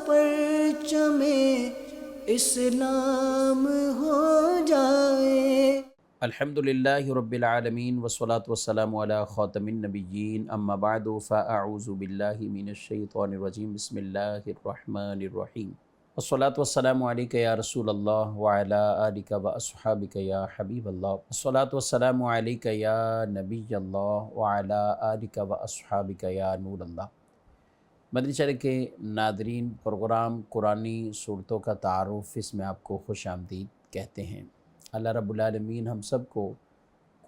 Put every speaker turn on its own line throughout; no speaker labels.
پرچم اسلام ہو جائے۔
الحمدللہ رب العالمین والصلاة والسلام علی خاتم النبیین، اما بعد فاعوذ باللہ من الشیطان الرجیم، بسم اللہ الرحمن الرحیم۔ والصلاة والسلام علیک یا رسول اللہ وعلی آلک واصحابک یا حبیب اللہ، والصلاة والسلام علیک یا نبی اللہ وعلی آلک واصحابک یا نور اللہ۔ مدنی چینل کے ناظرین، پروگرام قرآنی صورتوں کا تعارف، اس میں آپ کو خوش آمدید کہتے ہیں۔ اللہ رب العالمین ہم سب کو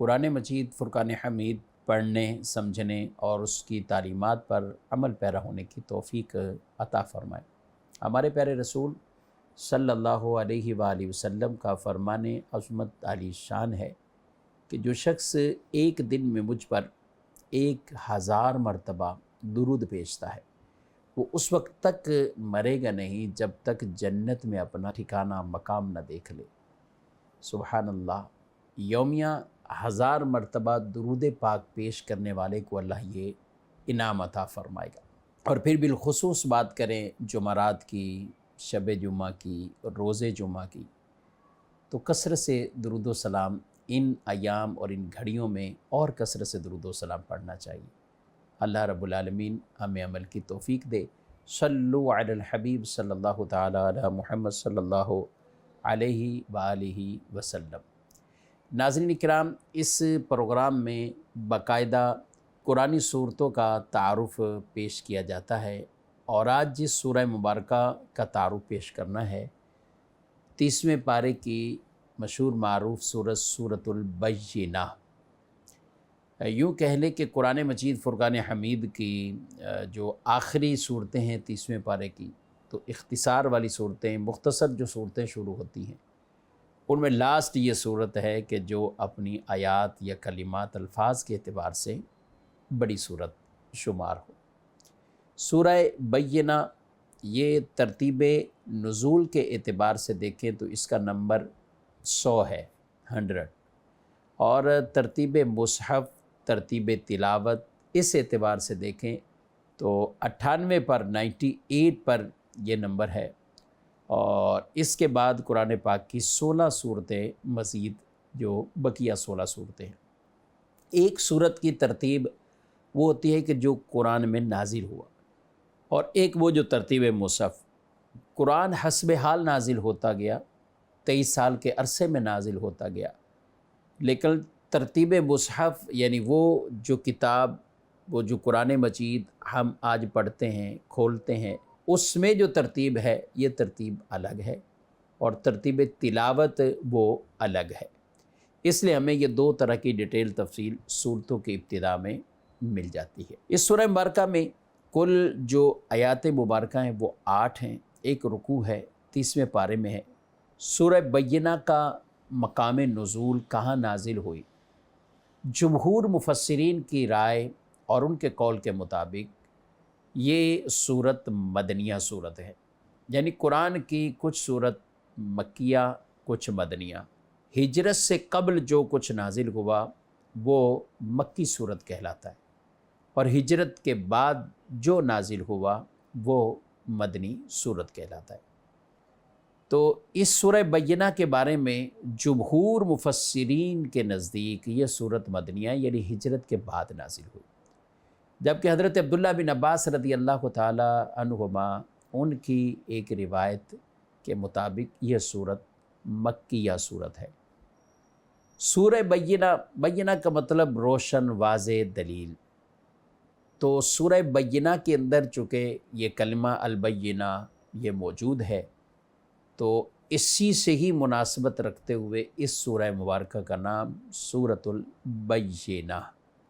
قرآن مجید فرقان حمید پڑھنے، سمجھنے اور اس کی تعلیمات پر عمل پیرا ہونے کی توفیق عطا فرمائے۔ ہمارے پیارے رسول صلی اللہ علیہ وآلہ وسلم کا فرمان عظمت عالی شان ہے کہ جو شخص ایک دن میں مجھ پر 1000 مرتبہ درود بھیجتا ہے، وہ اس وقت تک مرے گا نہیں جب تک جنت میں اپنا ٹھکانہ مقام نہ دیکھ لے۔ سبحان اللہ، یومیہ 1000 مرتبہ درود پاک پیش کرنے والے کو اللہ یہ انعام عطا فرمائے گا۔ اور پھر بالخصوص بات کریں جمعرات کی، شب جمعہ کی، روز جمعہ کی، تو کثرت سے درود و سلام ان ایام اور ان گھڑیوں میں اور کثرت سے درود و سلام پڑھنا چاہیے۔ اللہ رب العالمین ہمیں عمل کی توفیق دے۔ صلو علی الحبیب صلی اللہ تعالی علی محمد صلی اللہ علیہ وآلہ وسلم۔ ناظرین اکرام، اس پروگرام میں باقاعدہ قرآنی صورتوں کا تعارف پیش کیا جاتا ہے، اور آج جس سورہ مبارکہ کا تعارف پیش کرنا ہے، 30ویں پارے کی مشہور معروف سورۃ البینہ۔ یوں کہہ لیں کہ قرآن مجید فرقان حمید کی جو آخری صورتیں ہیں 30ویں پارے کی، تو اختصار والی صورتیں، مختصر جو صورتیں شروع ہوتی ہیں، ان میں لاسٹ یہ صورت ہے کہ جو اپنی آیات یا کلمات، الفاظ کے اعتبار سے بڑی صورت شمار ہو۔ سورہ بینہ، یہ ترتیب نزول کے اعتبار سے دیکھیں تو اس کا نمبر 100 ہے، 100، اور ترتیب مصحف، ترتیب تلاوت، اس اعتبار سے دیکھیں تو 98 پر، 98 پر یہ نمبر ہے۔ اور اس کے بعد قرآن پاک کی 16 صورتیں مزید، جو بقیہ 16 صورتیں ہیں۔ ایک صورت کی ترتیب وہ ہوتی ہے کہ جو قرآن میں نازل ہوا، اور ایک وہ جو ترتیب مصحف۔ قرآن حسب حال نازل ہوتا گیا، 23 سال کے عرصے میں نازل ہوتا گیا، لیکن ترتیب مصحف یعنی وہ جو کتاب، وہ جو قرآن مجید ہم آج پڑھتے ہیں، کھولتے ہیں، اس میں جو ترتیب ہے یہ ترتیب الگ ہے، اور ترتیب تلاوت وہ الگ ہے۔ اس لیے ہمیں یہ 2 طرح کی ڈیٹیل تفصیل صورتوں کی ابتدا میں مل جاتی ہے۔ اس سورہ مبارکہ میں کل جو آیات مبارکہ ہیں وہ 8 ہیں، ایک رکوع ہے، 30ویں پارے میں ہے۔ سورہ بینہ کا مقام نزول کہاں نازل ہوئی؟ جمہور مفسرین کی رائے اور ان کے قول کے مطابق یہ صورت مدنیہ صورت ہے، یعنی قرآن کی کچھ صورت مکیہ، کچھ مدنیہ۔ ہجرت سے قبل جو کچھ نازل ہوا وہ مکی صورت کہلاتا ہے، اور ہجرت کے بعد جو نازل ہوا وہ مدنی صورت کہلاتا ہے۔ تو اس سورہ بینہ کے بارے میں جمہور مفسرین کے نزدیک یہ صورت مدنیہ یعنی ہجرت کے بعد نازل ہوئی، جبکہ حضرت عبداللہ بن عباس رضی اللہ تعالی عنہما، ان کی ایک روایت کے مطابق یہ صورت مکیہ صورت ہے۔ سورہ بینہ کا مطلب روشن، واضح، دلیل۔ تو سورہ بینہ کے اندر چونکہ یہ کلمہ البینہ یہ موجود ہے، تو اسی سے ہی مناسبت رکھتے ہوئے اس سورہ مبارکہ کا نام سورۃ البینہ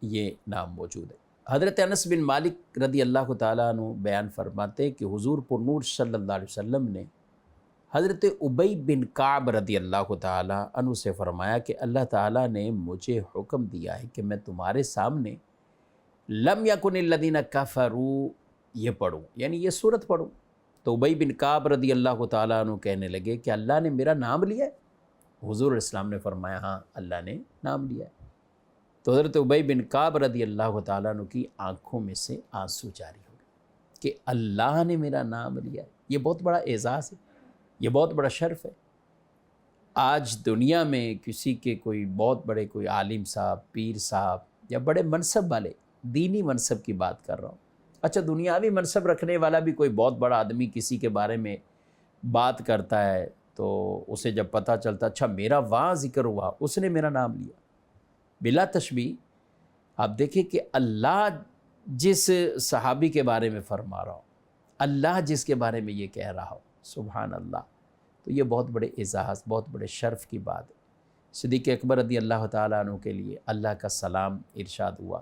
یہ نام موجود ہے۔ حضرت انس بن مالک رضی اللہ تعالیٰ عنہ بیان فرماتے کہ حضور پر نور صلی اللہ علیہ وسلم نے حضرت ابی بن کعب رضی اللہ تعالیٰ عنہ سے فرمایا کہ اللہ تعالیٰ نے مجھے حکم دیا ہے کہ میں تمہارے سامنے لم یکن الذین کفروا یہ پڑھوں، یعنی یہ صورت پڑھوں۔ تو ابی بن کعب رضی اللہ تعالیٰ عنہ کہنے لگے کہ اللہ نے میرا نام لیا ہے؟ حضور علیہ السلام نے فرمایا ہاں، اللہ نے نام لیا ہے۔ تو حضرت ابی بن کعب رضی اللہ تعالیٰ عنہ کی آنکھوں میں سے آنسو جاری ہو گئے۔ کہ اللہ نے میرا نام لیا ہے، یہ بہت بڑا اعزاز ہے، یہ بہت بڑا شرف ہے۔ آج دنیا میں کسی کے کوئی بہت بڑے کوئی عالم صاحب، پیر صاحب یا بڑے منصب والے، دینی منصب کی بات کر رہا ہوں، اچھا دنیاوی منصب رکھنے والا بھی کوئی بہت بڑا آدمی کسی کے بارے میں بات کرتا ہے تو اسے جب پتہ چلتا اچھا میرا وہاں ذکر ہوا، اس نے میرا نام لیا، بلا تشبیہ آپ دیکھیں کہ اللہ جس صحابی کے بارے میں فرما رہا ہو، اللہ جس کے بارے میں یہ کہہ رہا ہو، سبحان اللہ، تو یہ بہت بڑے اعزاز، بہت بڑے شرف کی بات ہے۔ صدیق اکبر رضی اللہ تعالیٰ عنہ کے لیے اللہ کا سلام ارشاد ہوا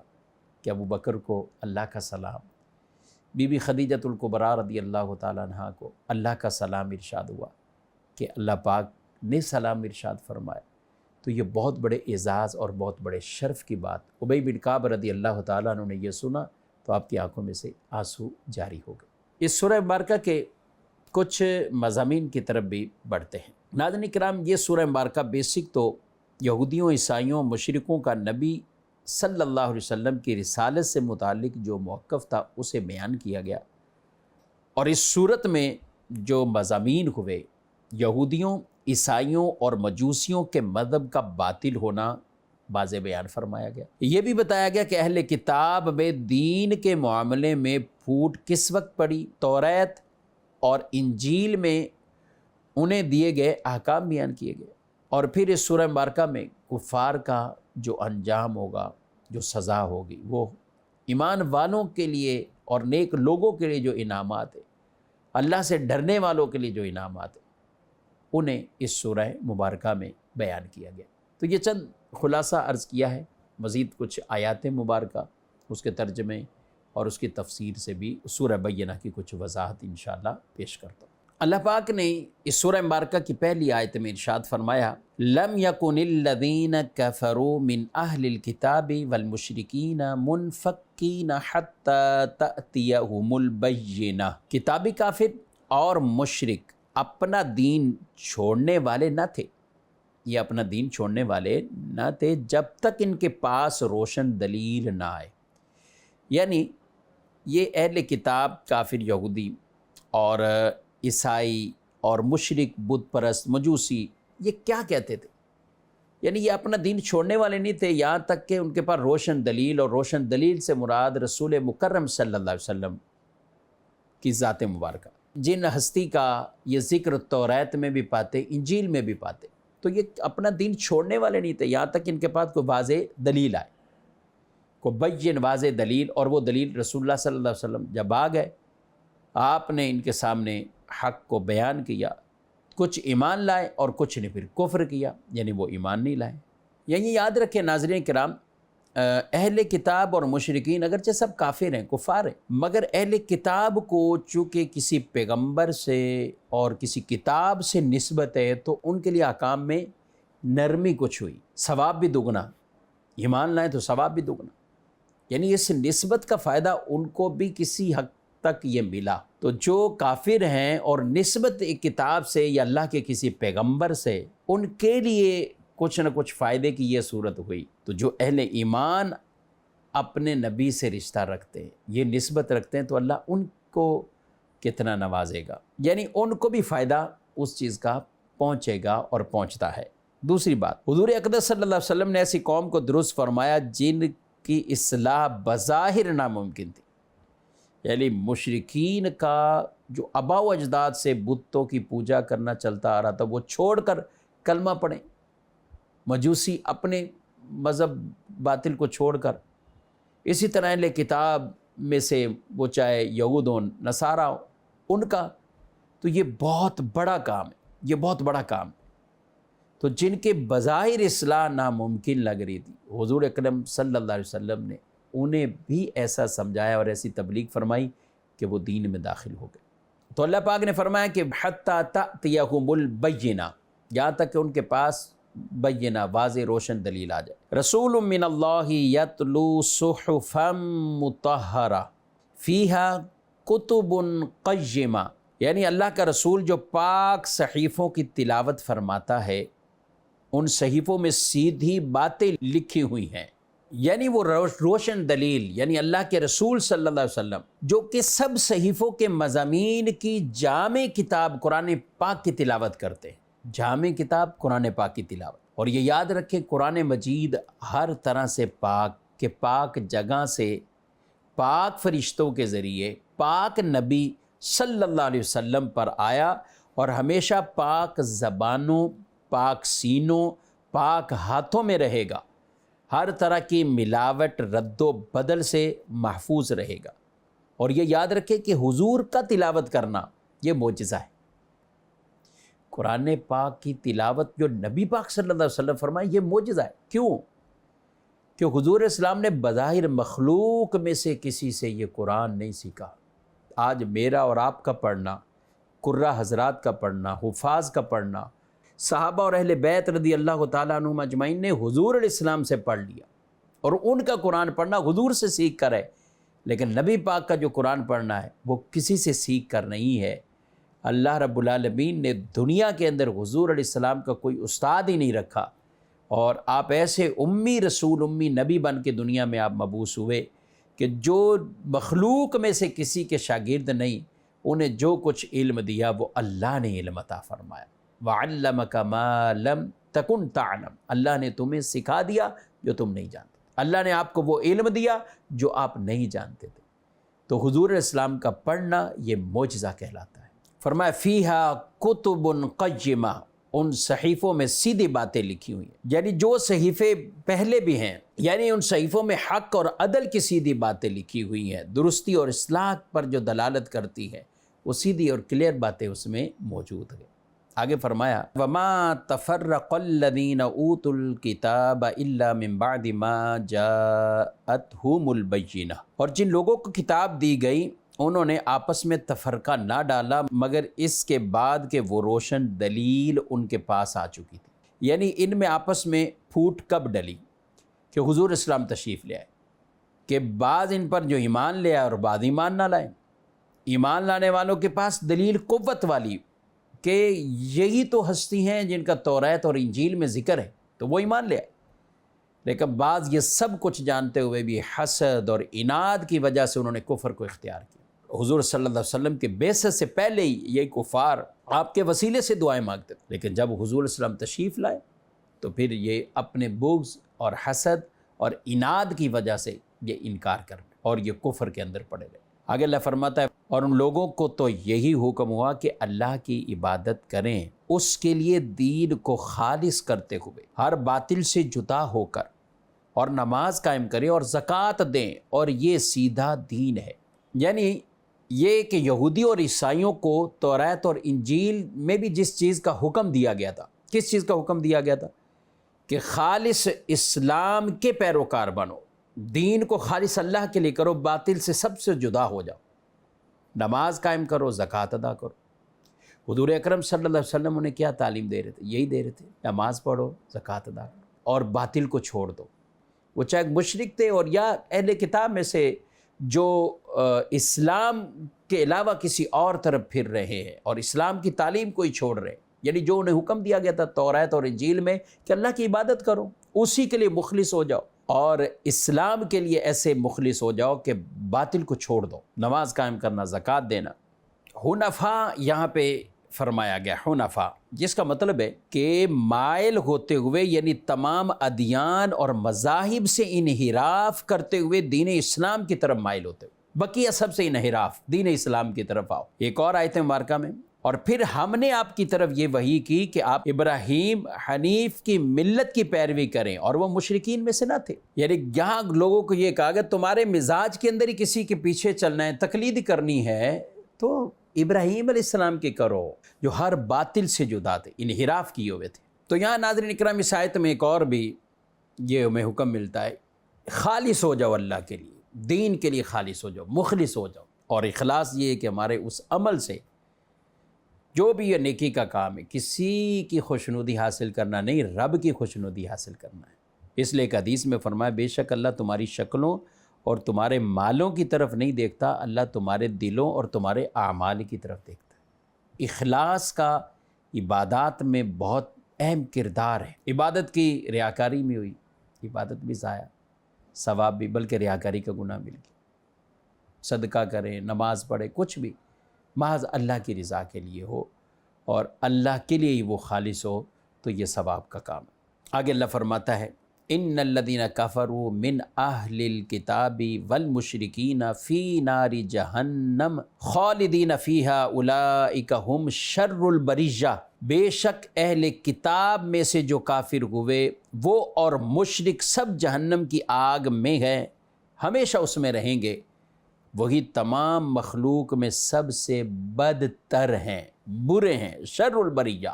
کہ ابو بکر کو اللہ کا سلام، بی بی خدیجۃ الکبریٰ رضی اللہ تعالیٰ عنہ کو اللہ کا سلام ارشاد ہوا کہ اللہ پاک نے سلام ارشاد فرمایا، تو یہ بہت بڑے اعزاز اور بہت بڑے شرف کی بات۔ ابی بن کعب رضی اللہ تعالیٰ عنہ نے یہ سنا تو آپ کی آنکھوں میں سے آنسو جاری ہو گئے۔ اس سورہ مبارکہ کے کچھ مضامین کی طرف بھی بڑھتے ہیں۔ ناظرین کرام، یہ سورہ مبارکہ بیسک تو یہودیوں، عیسائیوں، مشرکوں کا نبی صلی اللہ علیہ وسلم کی رسالت سے متعلق جو موقف تھا اسے بیان کیا گیا، اور اس صورت میں جو مضامین ہوئے یہودیوں، عیسائیوں اور مجوسیوں کے مذہب کا باطل ہونا واضح بیان فرمایا گیا۔ یہ بھی بتایا گیا کہ اہل کتاب میں دین کے معاملے میں پھوٹ کس وقت پڑی، توریت اور انجیل میں انہیں دیے گئے احکام بیان کیے گئے، اور پھر اس سورہ مبارکہ میں کفار کا جو انجام ہوگا، جو سزا ہوگی، وہ ایمان والوں کے لیے اور نیک لوگوں کے لیے جو انعامات ہیں، اللہ سے ڈرنے والوں کے لیے جو انعامات ہیں، انہیں اس سورہ مبارکہ میں بیان کیا گیا۔ تو یہ چند خلاصہ عرض کیا ہے، مزید کچھ آیات مبارکہ، اس کے ترجمے اور اس کی تفسیر سے بھی سورہ بینہ کی کچھ وضاحت انشاءاللہ پیش کرتا ہوں۔ اللہ پاک نے اس سورہ مبارکہ کی پہلی آیت میں ارشاد فرمایا، لم یکن الذین کفروا من اہل الکتاب والمشرکین منفکین حتی تأتیہم البینہ۔ کتابی کافر اور مشرک اپنا دین چھوڑنے والے نہ تھے، یہ اپنا دین چھوڑنے والے نہ تھے جب تک ان کے پاس روشن دلیل نہ آئے۔ یعنی یہ اہل کتاب، کافر یہودی اور عیسائی اور مشرک، بت پرست، مجوسی، یہ کیا کہتے تھے؟ یعنی یہ اپنا دین چھوڑنے والے نہیں تھے یہاں تک کہ ان کے پاس روشن دلیل، اور روشن دلیل سے مراد رسول مکرم صلی اللہ علیہ وسلم کی ذات مبارکہ، جن ہستی کا یہ ذکر توریت میں بھی پاتے، انجیل میں بھی پاتے، تو یہ اپنا دین چھوڑنے والے نہیں تھے یہاں تک ان کے پاس کوئی واضح دلیل آئے، کوئی بین واضح دلیل، اور وہ دلیل رسول اللہ صلی اللہ علیہ وسلم جب آ گئے، آپ نے ان کے سامنے حق کو بیان کیا، کچھ ایمان لائے اور کچھ نے پھر کفر کیا، یعنی وہ ایمان نہیں لائے۔ یعنی یاد رکھیں ناظرین کرام، اہل کتاب اور مشرکین اگرچہ سب کافر ہیں، کفار ہیں، مگر اہل کتاب کو چونکہ کسی پیغمبر سے اور کسی کتاب سے نسبت ہے تو ان کے لیے احکام میں نرمی کچھ ہوئی، ثواب بھی دگنا، ایمان لائیں تو ثواب بھی دگنا، یعنی اس نسبت کا فائدہ ان کو بھی کسی حد تک یہ ملا۔ تو جو کافر ہیں اور نسبت ایک کتاب سے یا اللہ کے کسی پیغمبر سے، ان کے لیے کچھ نہ کچھ فائدے کی یہ صورت ہوئی۔ تو جو اہل ایمان اپنے نبی سے رشتہ رکھتے ہیں، یہ نسبت رکھتے ہیں، تو اللہ ان کو کتنا نوازے گا، یعنی ان کو بھی فائدہ اس چیز کا پہنچے گا اور پہنچتا ہے۔ دوسری بات، حضور اقدس صلی اللہ علیہ وسلم نے ایسی قوم کو درست فرمایا جن کی اصلاح بظاہر ناممکن تھی، یعنی مشرکین کا جو آباء و اجداد سے بتوں کی پوجا کرنا چلتا آ رہا تھا، وہ چھوڑ کر کلمہ پڑھیں، مجوسی اپنے مذہب باطل کو چھوڑ کر، اسی طرح اہل کتاب میں سے وہ چاہے یہود و نصارہ ہو، ان کا، تو یہ بہت بڑا کام ہے، یہ بہت بڑا کام ہے۔ تو جن کے بظاہر اصلاح ناممکن لگ رہی تھی، حضور اکرم صلی اللہ علیہ وسلم نے انہیں بھی ایسا سمجھایا اور ایسی تبلیغ فرمائی کہ وہ دین میں داخل ہو گئے۔ تو اللہ پاک نے فرمایا کہ حتی تأتیہم البینہ، یہاں تک کہ ان کے پاس بینہ، واضح روشن دلیل آ جائے۔ رسول من اللہ یتلو صحفا مطہرہ فیہا کتب قیمہ، یعنی اللہ کا رسول جو پاک صحیفوں کی تلاوت فرماتا ہے، ان صحیفوں میں سیدھی باتیں لکھی ہوئی ہیں، یعنی وہ روشن دلیل، یعنی اللہ کے رسول صلی اللہ علیہ وسلم جو کہ سب صحیفوں کے مضامین کی جامع کتاب قرآن پاک کی تلاوت کرتے ہیں، جامع کتاب قرآن پاک کی تلاوت۔ اور یہ یاد رکھیں قرآن مجید ہر طرح سے پاک کہ پاک جگہ سے، پاک فرشتوں کے ذریعے، پاک نبی صلی اللہ علیہ وسلم پر آیا، اور ہمیشہ پاک زبانوں، پاک سینوں، پاک ہاتھوں میں رہے گا، ہر طرح کی ملاوٹ، رد و بدل سے محفوظ رہے گا۔ اور یہ یاد رکھیں کہ حضور کا تلاوت کرنا یہ معجزہ ہے۔ قرآن پاک کی تلاوت جو نبی پاک صلی اللہ علیہ وسلم فرمائے یہ معجزہ ہے۔ کیوں؟ کہ حضور اسلام نے بظاہر مخلوق میں سے کسی سے یہ قرآن نہیں سیکھا۔ آج میرا اور آپ کا پڑھنا، قرہ حضرات کا پڑھنا، حفاظ کا پڑھنا، صحابہ اور اہل بیت رضی اللہ تعالیٰ عنہم اجمعین نے حضور علیہ السلام سے پڑھ لیا، اور ان کا قرآن پڑھنا حضور سے سیکھ کر ہے، لیکن نبی پاک کا جو قرآن پڑھنا ہے وہ کسی سے سیکھ کر نہیں ہے۔ اللہ رب العالمین نے دنیا کے اندر حضور علیہ السلام کا کوئی استاد ہی نہیں رکھا، اور آپ ایسے امی رسول، امی نبی بن کے دنیا میں آپ مبعوث ہوئے کہ جو مخلوق میں سے کسی کے شاگرد نہیں، انہیں جو کچھ علم دیا وہ اللہ نے علم عطا فرمایا۔ وَعَلَّمَكَ مَا لَمْ تَكُنْ تَعْلَمْ، اللہ نے تمہیں سکھا دیا جو تم نہیں جانتے، اللہ نے آپ کو وہ علم دیا جو آپ نہیں جانتے تھے۔ تو حضور علیہ السلام کا پڑھنا یہ معجزہ کہلاتا ہے۔ فرمایا فِيهَا كُتُبٌ قَيِّمَةٌ، ان صحیفوں میں سیدھی باتیں لکھی ہوئی ہیں، یعنی جو صحیفے پہلے بھی ہیں، یعنی ان صحیفوں میں حق اور عدل کی سیدھی باتیں لکھی ہوئی ہیں، درستی اور اصلاح پر جو دلالت کرتی ہے وہ سیدھی اور کلیئر باتیں اس میں موجود ہیں۔ آگے فرمایا وَمَا تَفَرَّقَ الَّذِينَ أُوتُوا الْكِتَابَ إِلَّا مِن بَعْدِ مَا جَاءَتْهُمُ الْبَيِّنَةُ، اور جن لوگوں کو کتاب دی گئی انہوں نے آپس میں تفرقہ نہ ڈالا مگر اس کے بعد کہ وہ روشن دلیل ان کے پاس آ چکی تھی۔ یعنی ان میں آپس میں پھوٹ کب ڈلی کہ حضور اسلام تشریف لے آئے، کہ بعض ان پر جو ایمان لے آئے اور بعض ایمان نہ لائے۔ ایمان لانے والوں کے پاس دلیل قوت والی کہ یہی تو ہستی ہیں جن کا توریت اور انجیل میں ذکر ہے، تو وہ ایمان لے آئے، لیکن بعض یہ سب کچھ جانتے ہوئے بھی حسد اور عناد کی وجہ سے انہوں نے کفر کو اختیار کیا۔ حضور صلی اللہ علیہ وسلم کے بعثت سے پہلے ہی یہ کفار آپ کے وسیلے سے دعائیں مانگتے تھے، لیکن جب حضور صلی اللہ علیہ وسلم تشریف لائے تو پھر یہ اپنے بغض اور حسد اور عناد کی وجہ سے یہ انکار کر گئے اور یہ کفر کے اندر پڑے رہے۔ آگے اللہ فرماتا ہے اور ان لوگوں کو تو یہی حکم ہوا کہ اللہ کی عبادت کریں، اس کے لیے دین کو خالص کرتے ہوئے، ہر باطل سے جدا ہو کر، اور نماز قائم کریں اور زکوٰۃ دیں، اور یہ سیدھا دین ہے۔ یعنی یہ کہ یہودی اور عیسائیوں کو توریت اور انجیل میں بھی جس چیز کا حکم دیا گیا تھا، کس چیز کا حکم دیا گیا تھا؟ کہ خالص اسلام کے پیروکار بنو، دین کو خالص اللہ کے لیے کرو، باطل سے سب سے جدا ہو جاؤ، نماز قائم کرو، زکوٰۃ ادا کرو۔ حضور اکرم صلی اللہ علیہ وسلم انہیں کیا تعلیم دے رہے تھے؟ یہی دے رہے تھے، نماز پڑھو، زکوٰۃ ادا کرو، اور باطل کو چھوڑ دو۔ وہ چاہے مشرک تھے اور یا اہل کتاب میں سے جو اسلام کے علاوہ کسی اور طرف پھر رہے ہیں اور اسلام کی تعلیم کو ہی چھوڑ رہے ہیں، یعنی جو انہیں حکم دیا گیا تھا توریت اور انجیل میں کہ اللہ کی عبادت کرو، اسی کے لیے مخلص ہو جاؤ، اور اسلام کے لیے ایسے مخلص ہو جاؤ کہ باطل کو چھوڑ دو، نماز قائم کرنا، زکوٰۃ دینا۔ حنفاء یہاں پہ فرمایا گیا، حنفاء جس کا مطلب ہے کہ مائل ہوتے ہوئے، یعنی تمام ادیان اور مذاہب سے انحراف کرتے ہوئے دین اسلام کی طرف مائل ہوتے ہوئے، بقیہ سب سے انحراف، دین اسلام کی طرف آؤ۔ ایک اور آیت مبارکہ میں اور پھر ہم نے آپ کی طرف یہ وحی کی کہ آپ ابراہیم حنیف کی ملت کی پیروی کریں، اور وہ مشرکین میں سے نہ تھے۔ یعنی یہاں لوگوں کو یہ کہا کہ تمہارے مزاج کے اندر ہی کسی کے پیچھے چلنا ہے، تقلید کرنی ہے تو ابراہیم علیہ السلام کے کرو جو ہر باطل سے جدا تھے، انحراف کیے ہوئے تھے۔ تو یہاں ناظرین اکرام اس آیت میں ایک اور بھی یہ ہمیں حکم ملتا ہے، خالص ہو جاؤ اللہ کے لیے، دین کے لیے خالص ہو جاؤ، مخلص ہو جاؤ۔ اور اخلاص یہ ہے کہ ہمارے اس عمل سے جو بھی یہ نیکی کا کام ہے، کسی کی خوشنودی حاصل کرنا نہیں، رب کی خوشنودی حاصل کرنا ہے۔ اس لیے ایک حدیث میں فرمایا بے شک اللہ تمہاری شکلوں اور تمہارے مالوں کی طرف نہیں دیکھتا، اللہ تمہارے دلوں اور تمہارے اعمال کی طرف دیکھتا ہے۔ اخلاص کا عبادات میں بہت اہم کردار ہے۔ عبادت کی ریاکاری میں ہوئی، عبادت بھی ضائع، ثواب بھی، بلکہ ریاکاری کا گناہ مل گیا۔ صدقہ کریں، نماز پڑھیں، کچھ بھی محض اللہ کی رضا کے لیے ہو اور اللہ کے لیے ہی وہ خالص ہو تو یہ ثواب کا کام ہے۔ آگے اللہ فرماتا ہے ان الذین کفروا من اہل الکتاب والمشرکین فی نار جہنم خالدین فیہا اولئک ہم شر البریہ، بے شک اہل کتاب میں سے جو کافر ہوئے وہ اور مشرک سب جہنم کی آگ میں ہیں، ہمیشہ اس میں رہیں گے، وہی تمام مخلوق میں سب سے بدتر ہیں، برے ہیں۔ شر البریہ،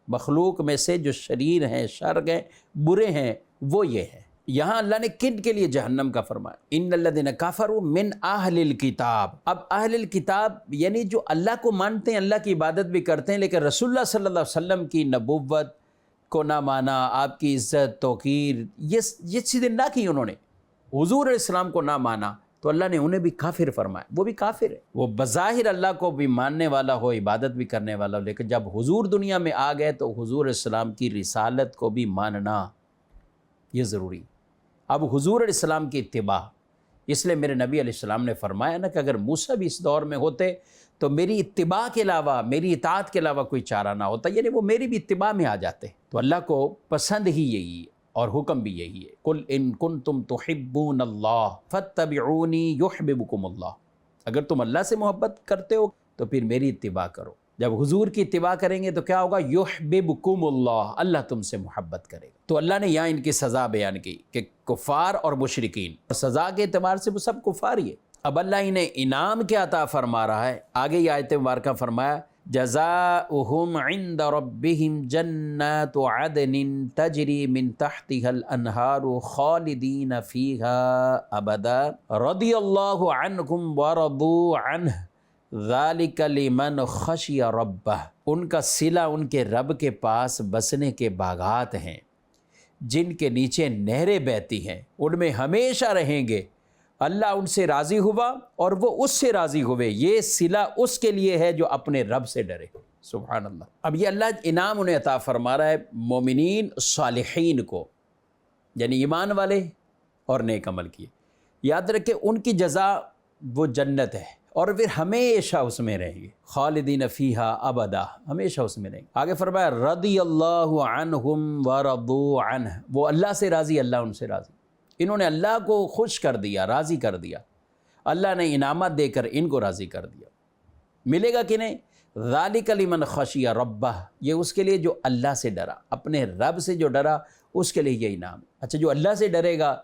مخلوق میں سے جو شریر ہیں، شر ہیں، برے ہیں، وہ یہ ہے۔ یہاں اللہ نے کن کے لیے جہنم کا فرمایا؟ ان الذین کفروا من اہل الکتاب۔ اب اہل الکتاب یعنی جو اللہ کو مانتے ہیں، اللہ کی عبادت بھی کرتے ہیں، لیکن رسول اللہ صلی اللہ علیہ وسلم کی نبوت کو نہ مانا، آپ کی عزت توقیر یہ چیزیں نہ کی انہوں نے، حضور علیہ السلام کو نہ مانا، تو اللہ نے انہیں بھی کافر فرمایا۔ وہ بھی کافر ہے، وہ بظاہر اللہ کو بھی ماننے والا ہو، عبادت بھی کرنے والا ہو، لیکن جب حضور دنیا میں آ گئے تو حضور علیہ السلام کی رسالت کو بھی ماننا یہ ضروری۔ اب حضور علیہ السلام کی اتباع، اس لیے میرے نبی علیہ السلام نے فرمایا نا کہ اگر موسیٰ بھی اس دور میں ہوتے تو میری اتباع کے علاوہ، میری اطاعت کے علاوہ کوئی چارہ نہ ہوتا، یعنی وہ میری بھی اتباع میں آ جاتے۔ تو اللہ کو پسند ہی یہی ہے اور حکم بھی یہی ہے، قل ان کنتم تحبون اللہ فاتبعونی یحببکم اللہ، اگر تم اللہ سے محبت کرتے ہو تو پھر میری اتباع کرو۔ جب حضور کی اتباع کریں گے تو کیا ہوگا؟ یحببکم اللہ، اللہ تم سے محبت کرے گا۔ تو اللہ نے یہاں ان کی سزا بیان کی کہ کفار اور مشرکین، سزا کے اعتبار سے وہ سب کفار ہی ہے۔ اب اللہ انہیں انعام کیا عطا فرما رہا ہے، آگے یہ آیت مبارکہ فرمایا جزاؤہم عند ربہم جنات عدن تجری من تحتها الانہار خالدین فیہا ابدا رضی اللہ عنہم ورضوا عنہ ذالک لمن خشی ربہ۔ ان کا صلہ ان کے رب کے پاس بسنے کے باغات ہیں جن کے نیچے نہریں بہتی ہیں، ان میں ہمیشہ رہیں گے، اللہ ان سے راضی ہوا اور وہ اس سے راضی ہوئے، یہ صلہ اس کے لیے ہے جو اپنے رب سے ڈرے۔ سبحان اللہ۔ اب یہ اللہ انعام انہیں عطا فرما رہا ہے مومنین صالحین کو، یعنی ایمان والے اور نیک عمل کیے۔ یاد رکھیں ان کی جزا وہ جنت ہے اور پھر ہمیشہ اس میں رہیں گے، خالدین فیہا ابدا، ہمیشہ اس میں رہیں گے۔ آگے فرمایا رضی اللہ عنہم ورضوا عنہ، وہ اللہ سے راضی، اللہ ان سے راضی۔ انہوں نے اللہ کو خوش کر دیا، راضی کر دیا، اللہ نے انعامات دے کر ان کو راضی کر دیا۔ ملے گا کہ نہیں؟ ذالک لمن خشی ربہ، یہ اس کے لیے جو اللہ سے ڈرا، اپنے رب سے جو ڈرا اس کے لیے یہ انعام۔ اچھا، جو اللہ سے ڈرے گا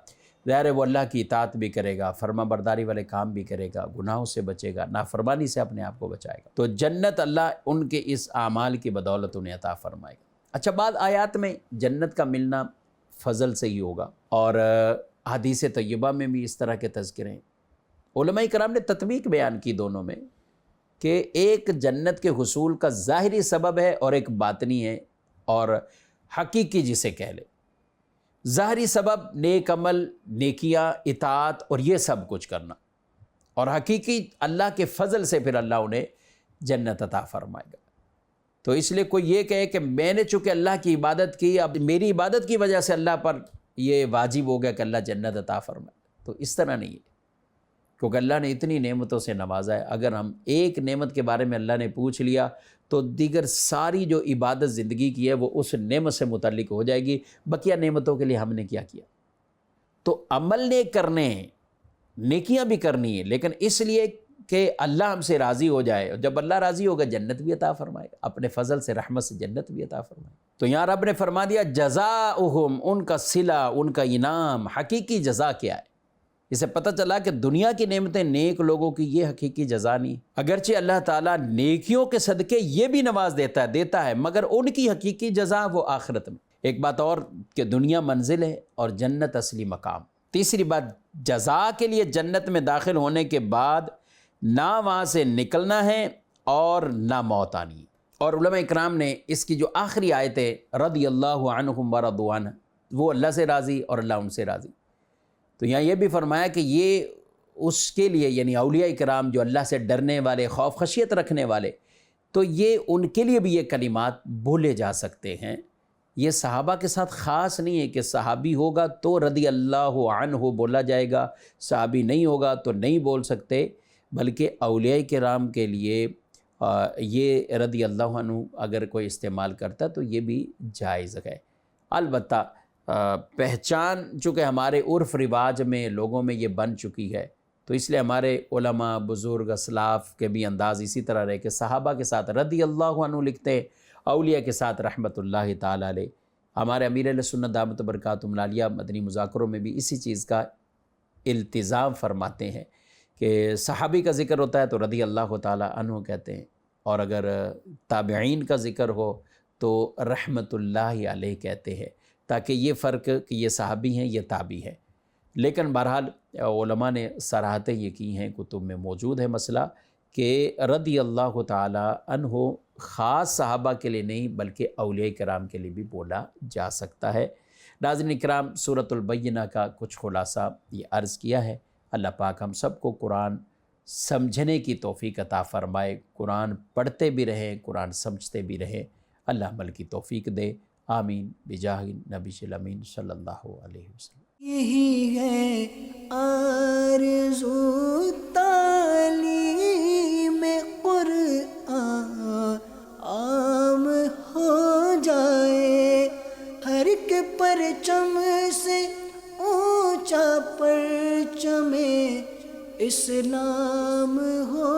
ظاہر ہے وہ اللہ کی اطاعت بھی کرے گا، فرما برداری والے کام بھی کرے گا، گناہوں سے بچے گا، نافرمانی سے اپنے آپ کو بچائے گا، تو جنت اللہ ان کے اس اعمال کی بدولت انہیں عطا فرمائے گا۔ اچھا، بعض آیات میں جنت کا ملنا فضل سے ہی ہوگا، اور حدیث طیبہ میں بھی اس طرح کے تذکرے ہیں۔ علماء کرام نے تطبیق بیان کی دونوں میں کہ ایک جنت کے حصول کا ظاہری سبب ہے اور ایک باطنی ہے اور حقیقی جسے کہہ لے۔ ظاہری سبب نیک عمل، نیکیاں، اطاعت اور یہ سب کچھ کرنا، اور حقیقی اللہ کے فضل سے پھر اللہ انہیں جنت عطا فرمائے گا۔ تو اس لیے کوئی یہ کہے کہ میں نے چونکہ اللہ کی عبادت کی، اب میری عبادت کی وجہ سے اللہ پر یہ واجب ہو گیا کہ اللہ جنت عطا فرمائے، تو اس طرح نہیں ہے، کیونکہ اللہ نے اتنی نعمتوں سے نوازا ہے۔ اگر ہم ایک نعمت کے بارے میں اللہ نے پوچھ لیا تو دیگر ساری جو عبادت زندگی کی ہے وہ اس نعمت سے متعلق ہو جائے گی، بقیہ نعمتوں کے لیے ہم نے کیا کیا۔ تو عمل نیک کرنے ہیں، نیکیاں بھی کرنی ہے، لیکن اس لیے کہ اللہ ہم سے راضی ہو جائے، اور جب اللہ راضی ہوگا جنت بھی عطا فرمائے گا، اپنے فضل سے، رحمت سے جنت بھی عطا فرمائے گا۔ تو یہاں رب نے فرما دیا جزاؤہم، ان کا صلہ، ان کا انعام، حقیقی جزا کیا ہے۔ اسے پتہ چلا کہ دنیا کی نعمتیں نیک لوگوں کی یہ حقیقی جزا نہیں، اگرچہ اللہ تعالیٰ نیکیوں کے صدقے یہ بھی نواز دیتا ہے مگر ان کی حقیقی جزا وہ آخرت میں۔ ایک بات اور کہ دنیا منزل ہے اور جنت اصلی مقام۔ تیسری بات، جزا کے لیے جنت میں داخل ہونے کے بعد نہ وہاں سے نکلنا ہے اور نہ موت آنی۔ اور علماء اکرام نے اس کی جو آخری آیت ہے رضی اللہ عنہم ورضوا عنہ، وہ اللہ سے راضی اور اللہ ان سے راضی، تو یہاں یہ بھی فرمایا کہ یہ اس کے لیے، یعنی اولیاء کرام جو اللہ سے ڈرنے والے، خوف خشیت رکھنے والے، تو یہ ان کے لیے بھی یہ کلمات بولے جا سکتے ہیں، یہ صحابہ کے ساتھ خاص نہیں ہے کہ صحابی ہوگا تو رضی اللہ عنہ بولا جائے گا، صحابی نہیں ہوگا تو نہیں بول سکتے، بلکہ اولیاء کرام کے لیے یہ رضی اللہ عنہ اگر کوئی استعمال کرتا تو یہ بھی جائز ہے۔ البتہ پہچان چونکہ ہمارے عرف رواج میں لوگوں میں یہ بن چکی ہے، تو اس لیے ہمارے علماء بزرگ اسلاف کے بھی انداز اسی طرح رہے کہ صحابہ کے ساتھ رضی اللہ عنہ لکھتے ہیں، اولیاء کے ساتھ رحمت اللہ تعالیٰ علیہ۔ ہمارے امیر اہل سنت دامت برکاتہم العالیہ مدنی مذاکروں میں بھی اسی چیز کا التزام فرماتے ہیں کہ صحابی کا ذکر ہوتا ہے تو رضی اللہ تعالیٰ عنہ کہتے ہیں، اور اگر تابعین کا ذکر ہو تو رحمت اللہ علیہ کہتے ہیں، تاکہ یہ فرق کہ یہ صحابی ہیں یہ تابعی ہیں۔ لیکن بہرحال علماء نے صراحتیں یہ کی ہیں، کتب میں موجود ہے مسئلہ کہ رضی اللہ تعالی عنہ خاص صحابہ کے لیے نہیں بلکہ اولیاء کرام کے لیے بھی بولا جا سکتا ہے۔ ناظرین کرام، سورۃ البینہ کا کچھ خلاصہ یہ عرض کیا ہے۔ اللہ پاک ہم سب کو قرآن سمجھنے کی توفیق عطا فرمائے، قرآن پڑھتے بھی رہیں، قرآن سمجھتے بھی رہیں، اللہ عمل کی توفیق دے، آمین بجاہ نبی الامین صلی اللہ علیہ وسلم۔
یہی ہے آرزو تعلیم قرآن عام ہو جائے، ہر ایک پرچم سے اونچا پرچم اسلام ہو